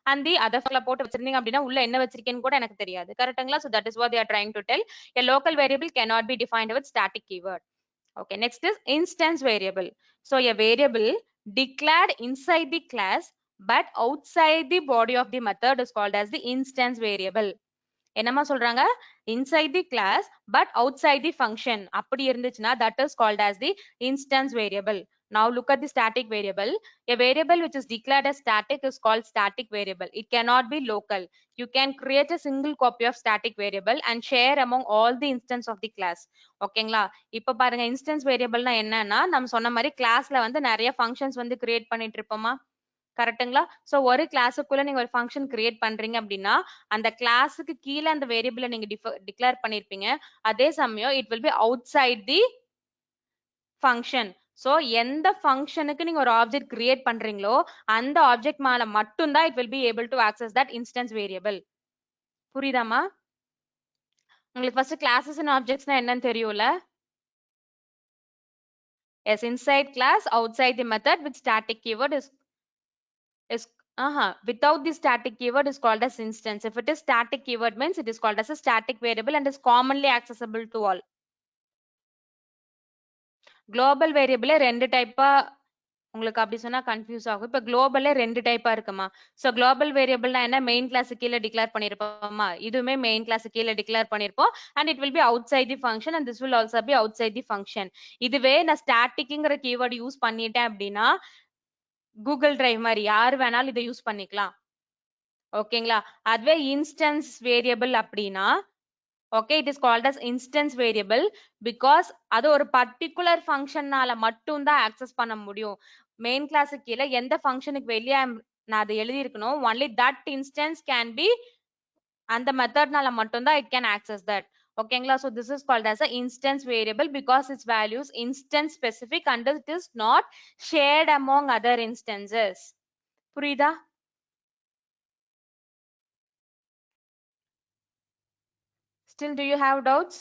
and the other போட்டு வச்சிருந்தீங்க அப்படின்னா உள்ள என்ன வச்சிருக்கேன்னு கூட எனக்கு தெரியாது. கரெக்ட்டுங்களா? So that is what they are trying to tell. A local variable cannot be defined with static keyword. Okay, next is instance variable. So a variable declared inside the class but outside the body of the method is called as the instance variable. என்னமா சொல்றாங்க? Inside the class but outside the function அப்படி இருந்துச்சுன்னா that is called as the instance variable. Now look at the static variable. A variable which is declared as static is called static variable. It cannot be local. You can create a single copy of static variable and share among all the instance of the class. ஓகேங்களா? இப்ப பாருங்க instance variableனா என்னன்னா நம்ம சொன்ன மாதிரி கிளாஸ்ல வந்து நிறைய functions வந்து கிரியேட் பண்ணிட்டு இருப்போமா? கரெக்ட்டுங்களா? சோ ஒரு கிளாஸுக்குள்ள நீங்க ஒரு ஃபங்க்ஷன் கிரியேட் பண்றீங்க அப்படின்னா அந்த கிளாஸுக்கு கீழ அந்த வேரியபிளை நீங்க டிக்ளேர் பண்ணிருப்பீங்க. அதே சமயம் it will be outside the function. So எந்த ஃபங்க்ஷனுக்கு நீங்க ஒரு ஆப்ஜெக்ட் கிரியேட் பண்றீங்களோ அந்த ஆப்ஜெக்ட் மேல மட்டும்தான் it will be able to access that instance variable. புரியுதாமா? உங்களுக்கு ஃபர்ஸ்ட் கிளாஸஸ் அண்ட் ஆப்ஜெக்ட்ஸ்னா என்னன்னு தெரியும்ல? Yes, inside class, outside the method with static keyword is without the static keyword is called as instance. If it is static keyword means it is called as a static variable and is commonly accessible to all. Global variable ரெண்டு டைப்பா உங்களுக்கு அப்படி சொன்னா confuse ஆகும். இப்ப குளோபல்ல ரெண்டு டைப்பா இருக்குமா? சோ குளோபல் வேரியபிள்னா என்ன? மெயின் கிளாஸ் கீழ டிக்ளேர் பண்ணிருப்போமா? இதுவுமே மெயின் கிளாஸ் கீழ டிக்ளேர் பண்ணிருப்போம் and it will be outside the function and this will also be outside the function. இதுவே நான் ஸ்டாட்டிக்ங்கற கீவேர்ட் யூஸ் பண்ணிட்டேன் அப்படின்னா கூகுள் டிரைவ் மாதிரி யார் வேணாலும் இதை யூஸ் பண்ணிக்கலாம். ஓகேங்களா? அதுவே இன்ஸ்டன்ஸ் வேரியபிள் அப்படின்னா okay it is called as instance variable because அது ஒரு பர்டிகுலர் ஃபங்க்ஷனால மட்டும் தான் ஆக்சஸ் பண்ண முடியும். மெயின் கிளாஸுக்கு கீழே எந்த ஃபங்க்ஷனுக்கு வெளியே நான் அதை எழுதி இருக்கணும் only that instance can be அந்த மெத்தட்னால மட்டும் தான் இட் கேன் ஆக்சஸ் தட். ஓகேங்களா? so this is called as a instance variable because its values instance specific and it is not shared among other instances. புரியுதா? Still, do you have doubts?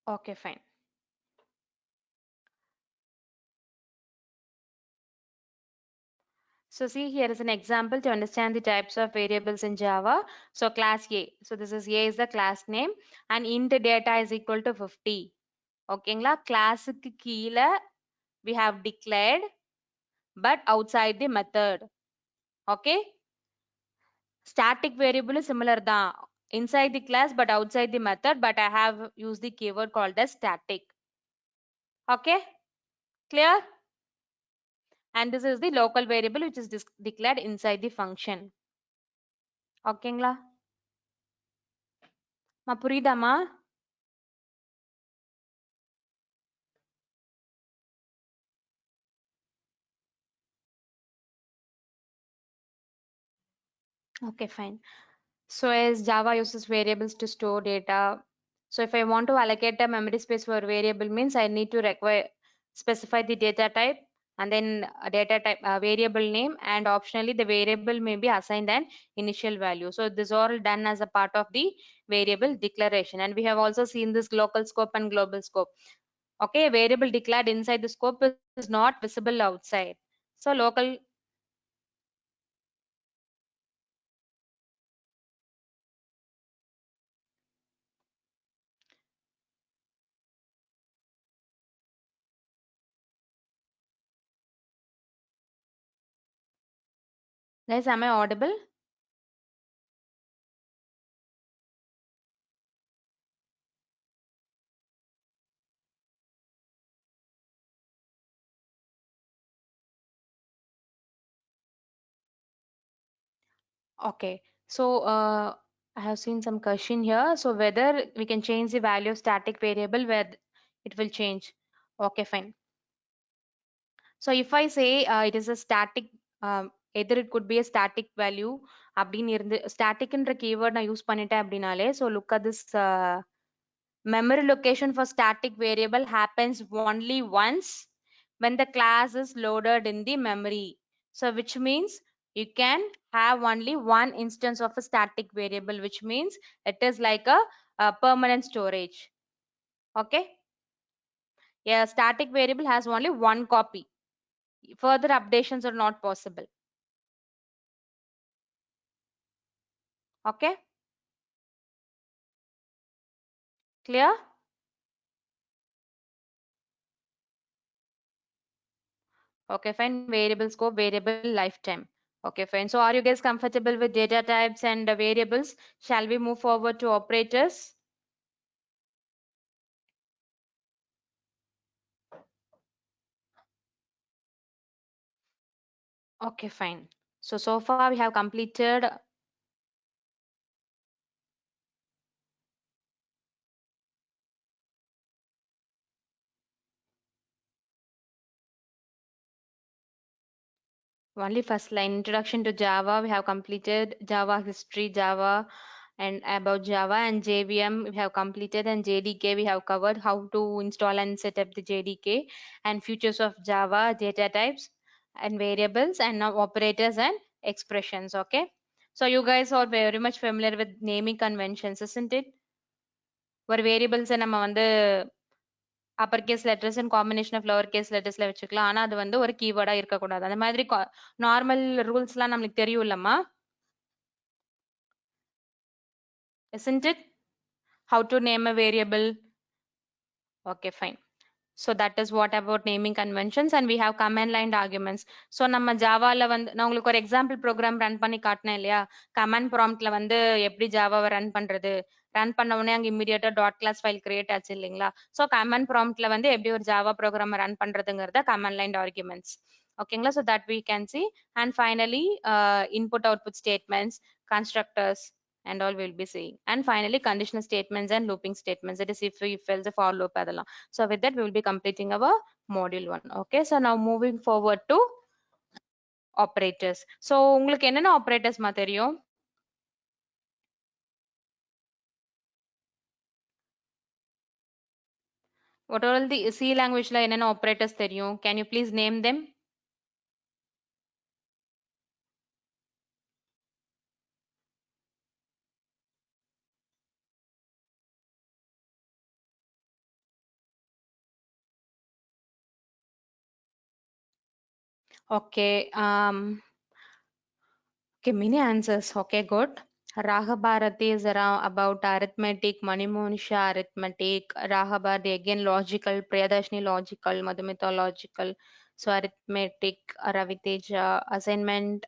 Okay, fine. So see, here is an example to understand the types of variables in Java. So class A. So this is A is the class name and int data is equal to 50. ஓகேங்களா? கிளாஸுக்கு கீழே we have declared but outside the method. Okay? Static variable is similar தான். Inside the class but outside the method, but I have used the keyword called as static. Okay? Clear? And this is the local variable which is declared inside the function. ஓகேங்களா? புரியுதாமா? Okay, fine. So as Java uses variables to store data, so if I want to allocate a memory space for a variable means I need to specify the data type and then a data type variable name, and optionally the variable may be assigned an initial value. So this all done as a part of the variable declaration, and we have also seen this local scope and global scope. Okay, a variable declared inside the scope is not visible outside. So local guys, am I audible? Okay, so I have seen some question here. So whether we can change the value of static variable where it will change. Okay, fine. So if I say it is a static, either it could be a static value அப்படின்னு இருந்து staticன்ற keyword நான் use பண்ணிட்டேன் அப்படின்னாலே, so look at this memory location for static variable happens only once when the class is loaded in the memory. So which means you can have only one instance of a static variable, which means it is like a permanent storage. Okay. A static variable has only one copy. Further updations are not possible. Okay. Clear? Okay, fine. Variable scope, variable lifetime. Okay, fine. So are you guys comfortable with data types and variables? Shall we move forward to operators? Okay, fine. So far we have completed only first line introduction to Java. We have completed Java history, Java and about Java, and JVM we have completed, and JDK we have covered how to install and set up the JDK, and features of Java, data types and variables, and now operators and expressions. Okay. So you guys are very much familiar with naming conventions, isn't it? ஒரு வேரியபிள்ஸை நம்ம வந்து upper case letters and combination of lower case லெட்டர்ஸ்ல வச்சுக்கலாம். ஆனா அது வந்து ஒரு கீவேர்டா இருக்கக்கூடாது. அந்த மாதிரி நார்மல் ரூல்ஸ் எல்லாம் நம்மளுக்கு தெரியும் இல்லம்மா? Isn't it? How to name a variable? Okay, fine. So that is what about naming conventions, and we have command line arguments. So நம்ம ஜாவால வந்து நான் உங்களுக்கு ஒரு எக்ஸாம்பிள் ப்ரோக்ராம் ரன் பண்ணி காட்டினேன் இல்லையா? கமாண்ட் ப்ராம்ப்ட்ல வந்து எப்படி ஜாவாவை ரன் பண்றது, ரன் பண்ண உடனே அங்க இமிடியேட்டா டாட் கிளாஸ் ஃபைல் கிரியேட் ஆச்சு இல்லைங்களா? ஸோ கமாண்ட் ப்ராம்ப்ட்ல வந்து எப்படி ஒரு ஜாவா ப்ரோக்ராம் ரன் பண்றதுங்கிறத கமாண்ட் லைன் ஆர்குமெண்ட்ஸ். ஓகேங்களா? So that we can see. And finally input output statements, constructors and all we'll be seeing. And finally conditional statements and looping statements, that is if else, for loop அதெல்லாம். So with that we will be completing our module 1. Okay, so now moving forward to operators. So உங்களுக்கு என்னென்ன operators மா தெரியும்? What all the C languageல என்னென்ன operators தெரியும்? Can you please name them? Okay, okay, many answers. Okay, good. Rahabharati is around about arithmetic, Manimunisha arithmetic, Rahabharati again logical, Priyadarshini logical, Madhumita logical. So arithmetic, Raviteja assignment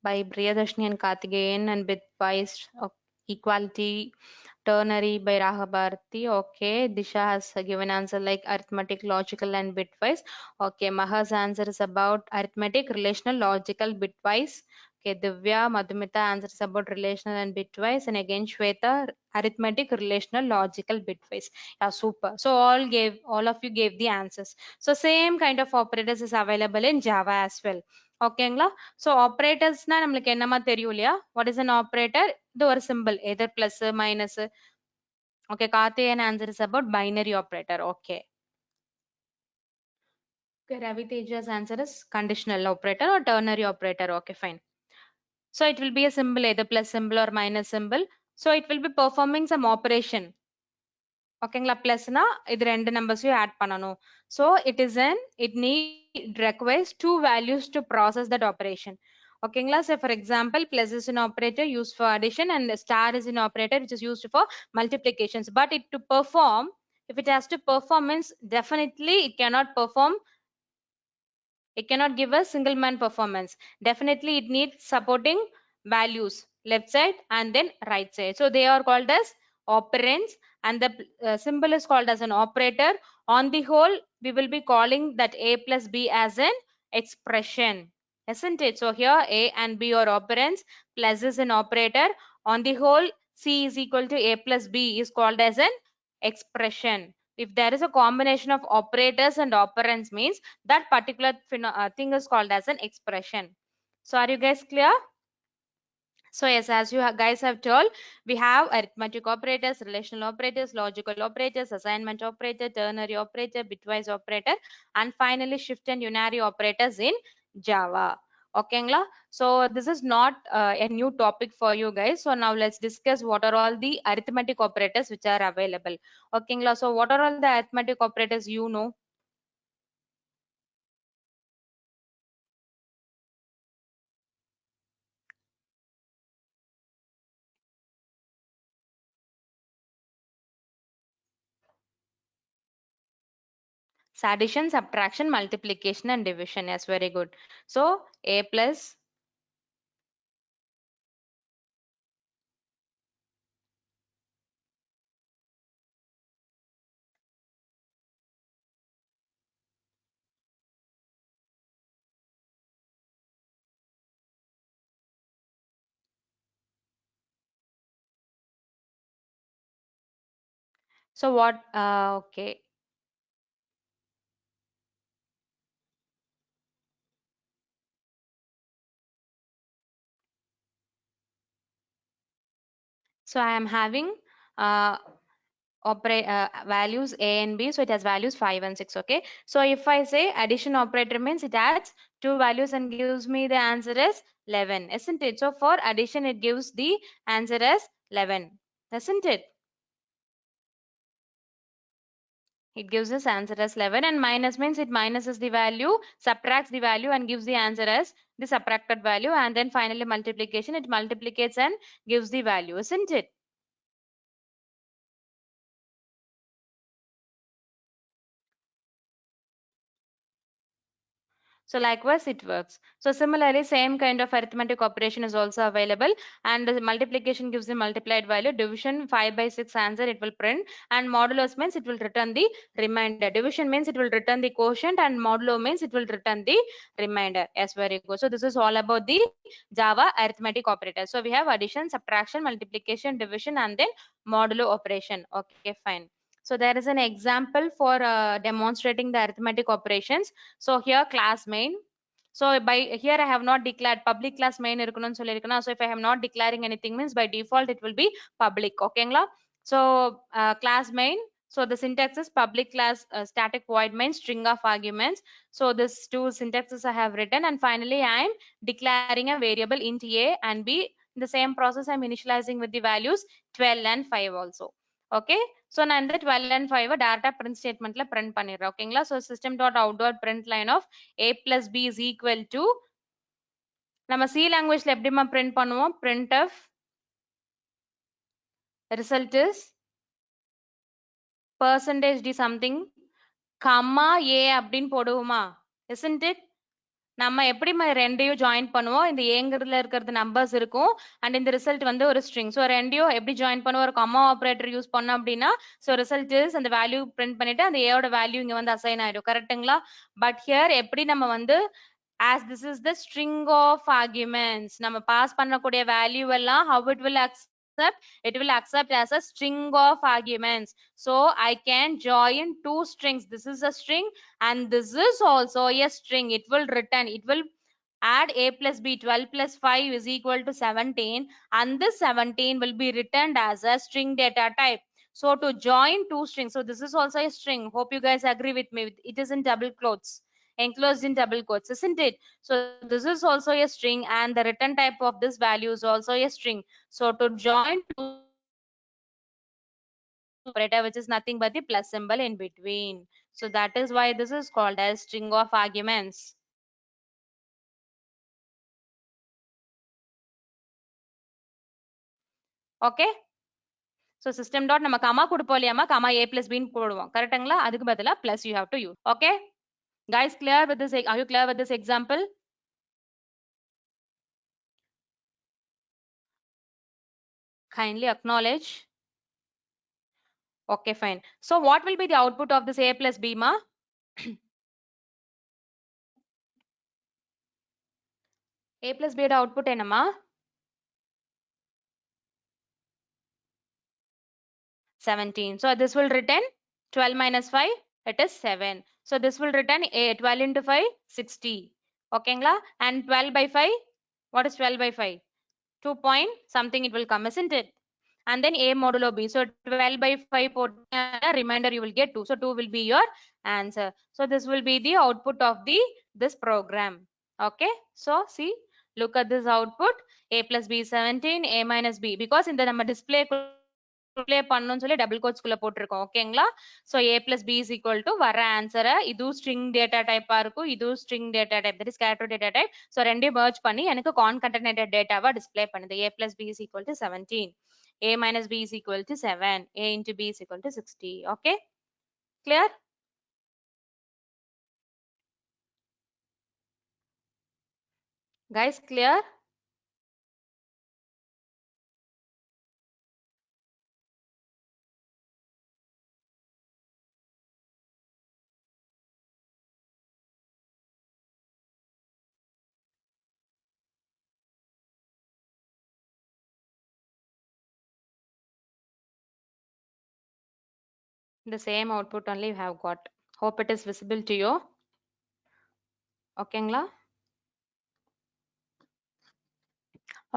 by Priyadarshini and Karthikeyan, and bitwise equality, ternary by Rahabharati. Okay, Disha has given answer like arithmetic, logical, and bitwise. Okay, Maha's answer is about arithmetic, relational, logical, bitwise. Okay, Divya, Madhumita answers about relational and bitwise, and again Shweta, arithmetic, relational, logical, bitwise. Yeah, super. So all of you gave the answers. So same kind of operators is available in Java as well. ஓகேங்களா? So ஆப்ரேட்டர்ஸ்னா நம்மளுக்கு என்னமா தெரியும் இல்லையா? What is an operator? இது ஒரு simple, either plus minus. Okay, Karthikeyan answer is about binary operator. Okay. Okay, Ravi Teja's answer is conditional operator or ternary operator. Okay, fine. So it will be a symbol, either plus symbol or minus symbol. So it will be performing some operation. ஓகேங்களா? பிளஸ்னா இது ரெண்டு நம்பர்ஸையும் add பண்ணணும். So it requires two values to process that operation. ஓகேங்களா? So for example, plus is an operator used for addition and star is an operator which is used for multiplications. But it to perform, if it has to perform means definitely it cannot perform, it cannot give a single man performance. Definitely it needs supporting values, left side and then right side. So they are called as operands, and the symbol is called as an operator. On the whole, we will be calling that a plus b as an expression, isn't it? So here a and b are operands, plus is an operator. On the whole, c is equal to a plus b is called as an expression. If there is a combination of operators and operands means that particular thing is called as an expression. So are you guys clear? So yes, as you guys have told, we have arithmetic operators, relational operators, logical operators, assignment operator, ternary operator, bitwise operator, and finally shift and unary operators in Java. Okay, Ngla? So this is not a new topic for you guys. So now let's discuss what are all the arithmetic operators which are available. Okay, Ngla? So what are all the arithmetic operators you know? So addition, subtraction, multiplication, and division. Yes, very good. So a plus. So what? Okay. So I am having uh, values a and b. So it has values 5 and 6. Okay. So if I say addition operator means it adds two values and gives me the answer as 11, isn't it? So for addition, it gives the answer as 11, isn't it? It gives us answer as 11, and minus means it minuses the value, subtracts the value and gives the answer as the subtracted value, and then finally multiplication, it multiplicates and gives the value, isn't it? So likewise it works. So similarly, same kind of arithmetic operation is also available, and the multiplication gives the multiplied value. Division 5 by 6 answer it will print, and modulus means it will return the remainder. Division means it will return the quotient, and modulo means it will return the remainder. Yes, very good. So this is all about the Java arithmetic operator. So we have addition, subtraction, multiplication, division, and then modulo operation. Okay, fine. So there is an example for demonstrating the arithmetic operations. So here class main. So by here I have not declared public class main irukonu sollirukana. So if I am not declaring anything means by default it will be public. Okay ngla? So class main. So the syntax is public class static void main string of arguments. So this two syntaxes I have written, and finally I am declaring a variable int a and b. In the same process I am initializing with the values 12 and 5 also. Okay. So நான் இந்த 12 and 5 data print statementல print பண்ணிடுறேன். ஓகேங்களா? So system dot out dot print line of a plus b is equal to நம்ம C languageல எப்படிமா print பண்ணுவோம்? printf result is percentage d something comma a அப்படின்னு போடுவோமா? Isn't it? நம்ம எப்படி ரெண்டையும் ஜாயின் பண்ணுவோம்? இந்த ஏங்கிறதுல இருக்கிறது நம்பர்ஸ் இருக்கும், அண்ட் இந்த ரிசல்ட் வந்து ஒரு ஸ்ட்ரிங். ஸோ ரெண்டையும் எப்படி ஜாயின் பண்ணுவோம்? ஒரு கம்மா ஆப்ரேட்டர் யூஸ் பண்ணோம் அப்படின்னா, ஸோ ரிசல்ட் இஸ் அந்த வேல்யூ பிரிண்ட் பண்ணிட்டு அந்த ஏயோட வேல்யூ இங்க வந்து அசைன் ஆயிடும். கரெக்ட்டுங்களா? பட் ஹியர் எப்படி நம்ம வந்து as this is the string of arguments, நம்ம பாஸ் பண்ணக்கூடிய வேல்யூ எல்லாம் how it will accept, it will accept as a string of arguments. So I can join two strings. This is a string and this is also a string. It will return, it will add a plus b. 12 plus 5 is equal to 17, and this 17 will be returned as a string data type. So to join two strings, so this is also a string. Hope you guys agree with me. It is in double quotes, enclosed in double quotes, isn't it? So this is also a string, and the return type of this value is also a string. So to join two operator, which is nothing but the plus symbol in between. So that is why this is called as string of arguments. Okay. So system dot நம்ம comma கொடுப்போம் இல்லையாமா, comma a plus b ன்னு போடுவோம். கரெக்ட்டுங்களா? அதுக்கு பதிலா plus you have to use. Okay. Guys, clear with this? Are you clear with this example? Kindly acknowledge. Okay, fine. So what will be the output of this a plus b, ma? A plus b output என்னமா? 17. So this will return 12 minus 5, it is 7. So this will return a 12 into 5, 60. Okay, and 12 by 5, what is 12 by 5? 2 point something it will come, isn't it? And then a modulo b. So 12 by 5 remainder you will get 2. So 2 will be your answer. So this will be the output of this program. Okay. So see, look at this output. A plus b 17, a minus b. Because in the number display பண்ணனும்னு சொல்லி double quotes குள்ள போட்டுருக்கோம். ஓகேங்களா? So a plus b is equal to வர answer இது string data type இருக்கும், இது string data type, that is character data type. So ரெண்டையும் merge பண்ணி எனக்கு concatenated data display பண்ணுது. A plus b is equal to 17. A minus b is equal to 7. A into b is equal to 60. Okay? Clear? Guys, clear? The same output only you have got. Hope it is visible to you. Okay?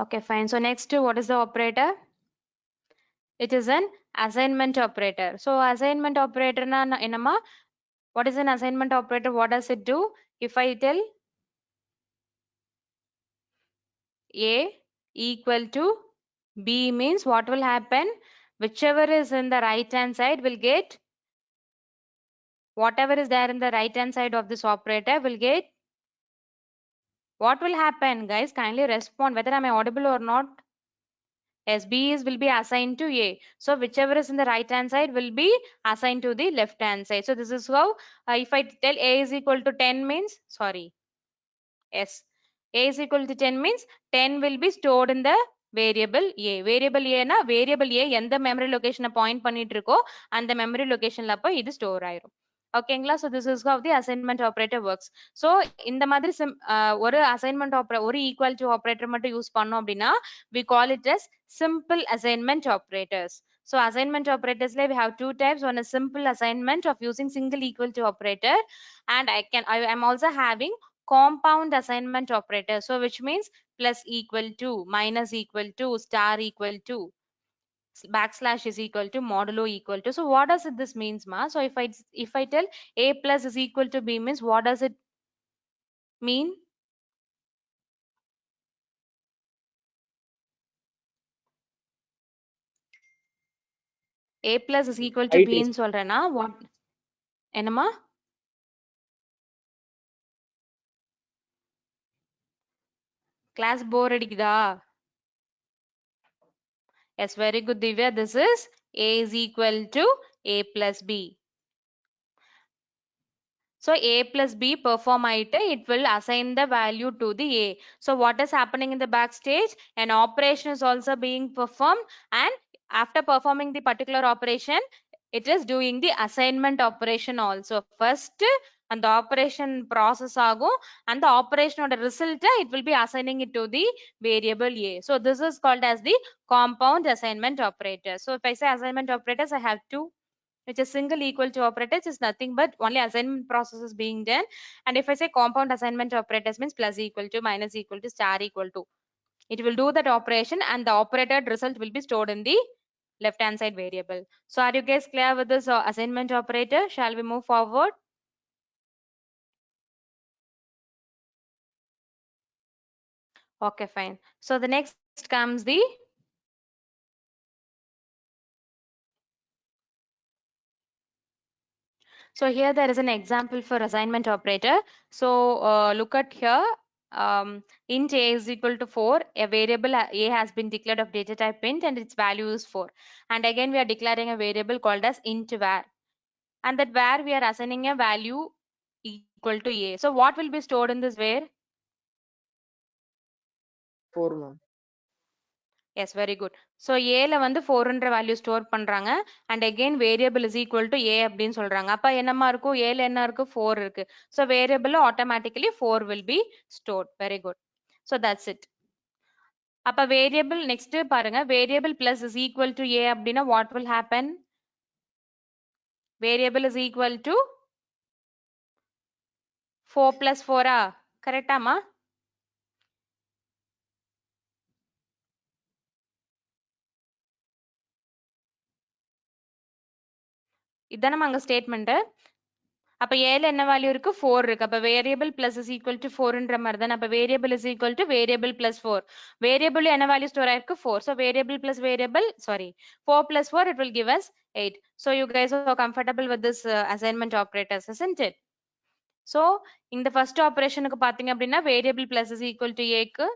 Okay, fine. So next, what is the operator? It is an assignment operator. So assignment operator na enama? What is an assignment operator? What does it do? If I tell A equal to B means what will happen? Whichever is in the right hand side will get whatever is there in the right hand side of this operator will get what will happen, guys? Kindly respond whether am I audible or not. Yes, B is will be assigned to A. So whichever is in the right hand side will be assigned to the left hand side. So this is how if I tell A is equal to 10 means sorry. Yes. A is equal to 10 means 10 will be stored in the variable A. Variable A na variable A எந்த memory location point பண்ணிட்டு இருக்கோ அந்த memory location ல போய் இது store ஆயிரும். ஓகேங்களா? So this is how the assignment operator works. So இந்த மாதிரி ஒரு assignment operator ஒரு equality operator மட்டும் யூஸ் பண்ணோம் அப்படின்னா we call it as simple assignment operators. So assignment operators we have two types. One is simple assignment of using single equal to operator, and I am also having compound assignment operator. So which means plus equal to, minus equal to, star equal to, backslash is equal to, modulo equal to. So what does this means, ma? So if I tell a plus is equal to b means what does it mean? A plus is equal to b ன்னு சொல்றேன்னா what என்னமா? Class bore அடிக்குதா? Yes, very good, Divya. This is a is equal to a plus b. So a plus b perform item, it will assign the value to the a. So what is happening in the backstage? An operation is also being performed, and after performing the particular operation, it is doing the assignment operation also. First, and the operation process ஆகும், and the operation of the result, it will be assigning it to the variable a. So this is called as the compound assignment operator. So if I say assignment operators, I have two, which is single equal to operators is nothing but only assignment process is being done. And if I say compound assignment operators means plus equal to, minus equal to, star equal to, it will do that operation and the operated result will be stored in the left hand side variable. So are you guys clear with this assignment operator? Shall we move forward? Okay, fine. So the next comes the So here there is an example for assignment operator. So look at here. Int a is equal to 4. A variable a has been declared of data type int and its value is 4. And again we are declaring a variable called as int var. And that var we are assigning a value equal to a. So what will be stored in this var? 4, ma'am. Yes, very good. So a ல வந்து 400 value store பண்றாங்க and again variable is equal to a அப்படின்னு சொல்றாங்க. அப்ப என்னமா இருக்கும்? a ல என்ன இருக்கு? 4 இருக்கு. So variable automatically 4 will be stored. Very good. So that's it. அப்ப variable next பாருங்க variable plus is equal to a அப்படின்னா what will happen? variable is equal to 4 plus 4 correct ma? இதானமா அங்க ஸ்டேட்மெண்ட். அப்ப ஏல என்ன வேல்யூ இருக்கு 4 இருக்கு. அப்ப variable plus is equal to 4ன்ற மாதிரி தானே. அப்ப variable is equal to variable plus 4. Variable என்ன வேல்யூ ஸ்டோர் ஆயிருக்கு 4. So variable plus variable 4 plus 4 it will give us 8. So you guys are comfortable with this assignment operators, isn't it? So இந்த first operationக்கு பாத்தீங்க அப்படின்னா variable plus is equal to ஏக்கு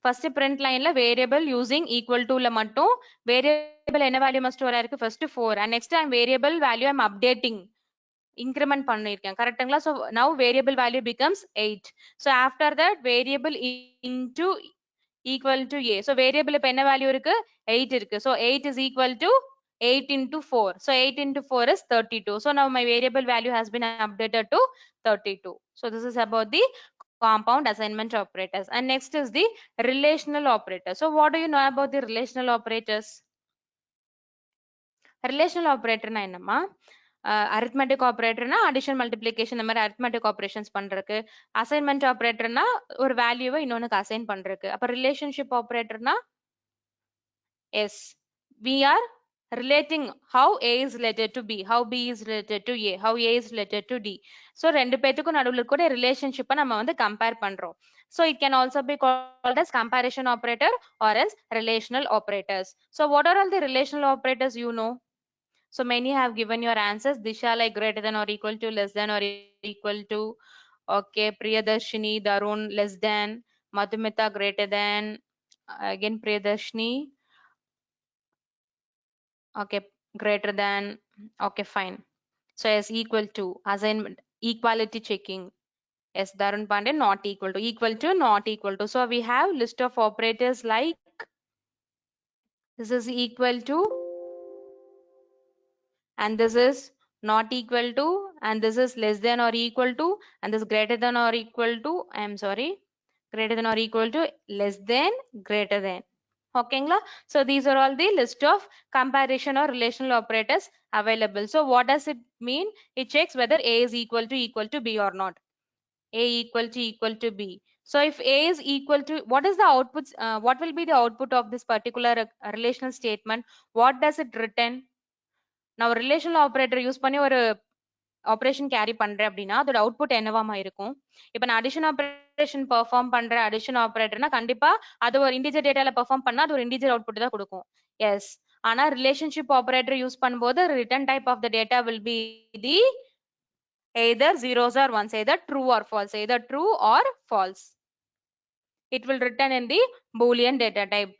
first print lineல variable using equal to ல மட்டும் variable என்ன value store ஆயிருக்கு first 4 and next time variable value I'm updating increment பண்ணிருக்கேன் கரெக்ட்டுங்களா. so now variable value becomes 8. so after that variable into equal to a. so variable இப்ப என்ன value இருக்கு 8 இருக்கு. so 8 is equal to 8 into 4. so 8 into 4 is 32. so now my variable value has been updated to 32. so this is about the compound assignment operators. And next is the relational operators. So what do you know about the relational operators? Relational operator na என்னமா arithmetic operator na addition multiplication இந்த மாதிரி arithmetic operations பண்றதுக்கு. assignment operator na ஒரு value இன்னொன்னுக்கு assign பண்றதுக்கு. அப்ப relationship operator na yes we are relating how A is related to B, how B is related to A, how A is related to D. So ரெண்டு பேத்துக்கும் நடுவுல கூட relationship நம்ம வந்து compare பண்றோம். So it can also be called as comparison operator or as relational operators. So what are all the relational operators you know? So many have given your answers. Disha like greater than or equal to, less than or equal to. Okay, Priyadarshini, Darun less than, Madhumita greater than, again Priyadarshini. Okay, greater than. Okay, fine. So as equal to, assignment, equality checking. Yes, Darun Pandey, not equal to, not equal to. So we have list of operators like this is equal to, and this is not equal to, and this is less than or equal to, and this greater than or equal to, I am sorry, greater than or equal to, less than, greater than. okayங்களா. so these are all the list of comparison or relational operators available. so what does it mean? It checks whether A is equal to B or not. A equal to B. so if A is equal to, what is the output, what will be the output of this particular relational statement? what does it return? now relational operator use பண்ணி ஒரு operation carry பண்றேன் அப்படின்னா அதோட output என்னவாமா இருக்கும்? இப்ப நான் addition operation perform பண்ற addition ஆபரேட்டர்னா கண்டிப்பா அது ஒரு இன்டிஜர் டேட்டால பெர்ஃபார்ம் பண்ணா அது ஒரு இன்டிஜர் அவுட்புட் தான் கொடுக்கும். எஸ், ஆனா ரிலேஷன்ஷிப் ஆபரேட்டர் யூஸ் பண்ணும்போது return type of the data will be the either zeros or ones, either true or false, either true or false. It will return in the boolean data type.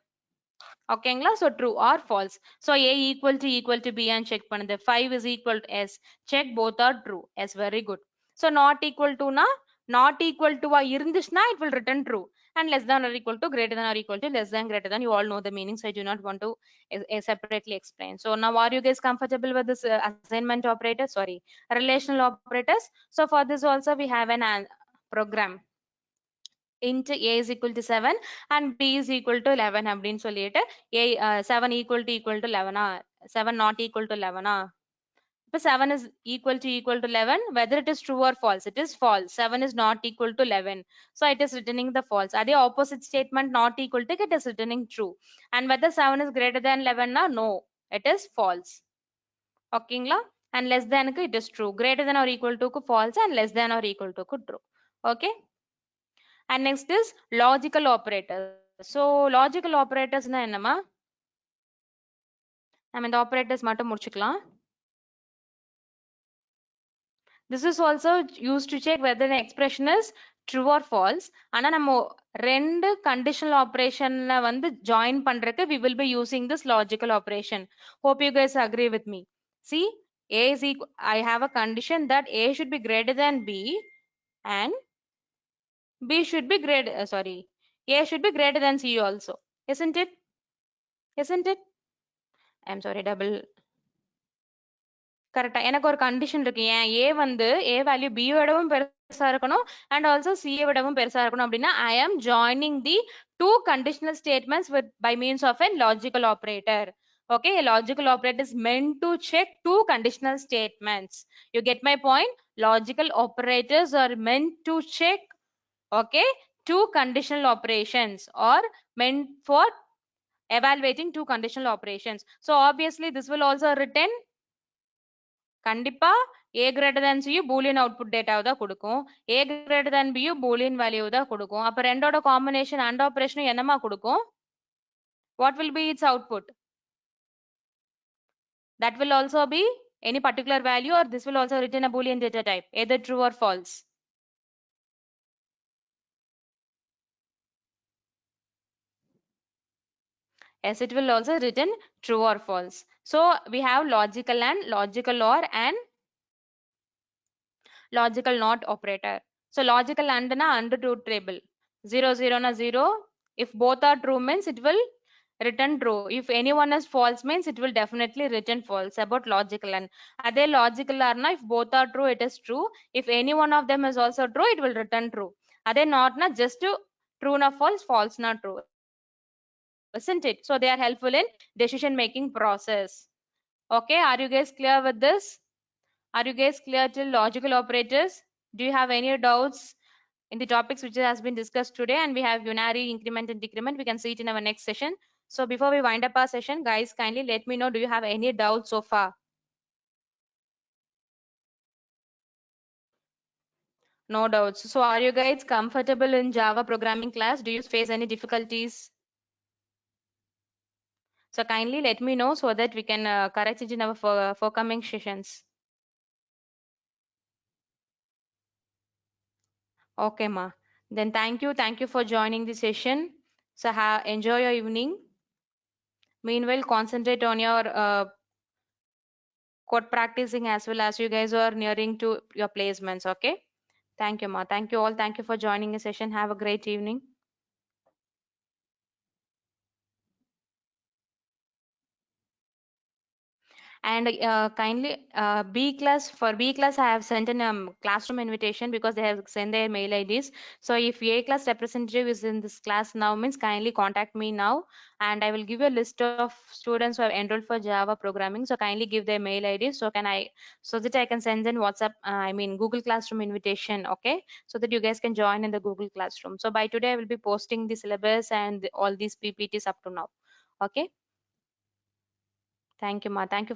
ஓகேங்களா. so true or false. so A equal to B and check பண்ணுது. 5 is equal to S, check both are true. yes, very good. so not equal to na, not equal to இருந்துச்சுன்னா it will return true, and less than or equal to, greater than or equal to, less than, greater than, you all know the meaning, so I do not want to separately explain. so now are you guys comfortable with this assignment operator, sorry, relational operators? so for this also we have an program int A is equal to 7 and B is equal to 11 அப்படின்னு சொல்லிட்டு A 7 equal to 11 7 not equal to 11 இப்போ 7 is equal to 11, whether it is true or false, it is false. 7 is not equal to 11, so it is returning the false. அதே opposite statement not equal to, it is returning true. and whether 7 is greater than 11 na, no, it is false. ஓகேங்களா. and less than க்கு it is true, greater than or equal to க்கு false, and less than or equal to க்கு true. okay. and next is logical operators. so logical operators na என்னமா, நம்ம இந்த operators மட்டும் முடிச்சுக்கலாம். this is also used to check whether the expression is true or false. ஆனா நம்ம ரெண்டு conditional operationல வந்து join பண்றதுக்கு we will be using this logical operation. hope you guys agree with me. see, A is equal, I have a condition that A should be greater than B and B should be greater, sorry, A should be greater than C also, isn't it? isn't it? I'm sorry, double. கரெக்டா, எனக்கு ஒரு condition இருக்கு. ஏன் A வந்து A value B விடவும் பெருசா இருக்கணும் and also C விடவும் பெருசா இருக்கணும் அப்படின்னா I am joining the two conditional statements with by means of a logical operator. Okay, a logical operator is meant to check two conditional statements. You get my point? Logical operators are meant to check, okay, two conditional operations, or meant for evaluating two conditional operations. So obviously this will also written கண்டிப்பா a greater than c boolean output data தான் கொடுக்கும், a greater than b boolean value தான் கொடுக்கும். அப்ப ரெண்டோட combination and operation என்னமா கொடுக்கும்? What will be its output? That will also be any particular value, or this will also return a boolean data type, either true or false. Yes, it will also return true or false. So we have logical and, logical or, and logical not operator. So logical and na under truth table. 0 0 na 0. If both are true means it will return true. If anyone is false means it will definitely return false. About logical and. Ade logical are na, if both are true it is true. If any one of them is also true it will return true. Ade not na, just to true na false, false na true. Isn't it? So they are helpful in decision making process. Okay, are you guys clear with this? Are you guys clear till logical operators? Do you have any doubts in the topics which has been discussed today? And we have unary, increment and decrement. We can see it in our next session. So before we wind up our session, guys, kindly let me know, do you have any doubts so far? No doubts. So are you guys comfortable in Java programming class? Do you face any difficulties? So kindly let me know so that we can correct it in our forthcoming sessions. Okay, ma. Then thank you. Thank you for joining the session. So enjoy your evening. Meanwhile, concentrate on your code practicing as well as you guys are nearing to your placements. Okay. Thank you, ma. Thank you all. Thank you for joining the session. Have a great evening. And kindly B class, for B class I have sent in classroom invitation because they have sent their mail IDs. So if A class representative is in this class now means kindly contact me now, and I will give you a list of students who have enrolled for Java programming. So kindly give their mail IDs so can I, so that I can send in WhatsApp, I mean Google Classroom invitation. Okay, so that you guys can join in the Google Classroom. So by today I will be posting the syllabus and all these PPTs up to now. Okay. Thank you, ma. Thank you.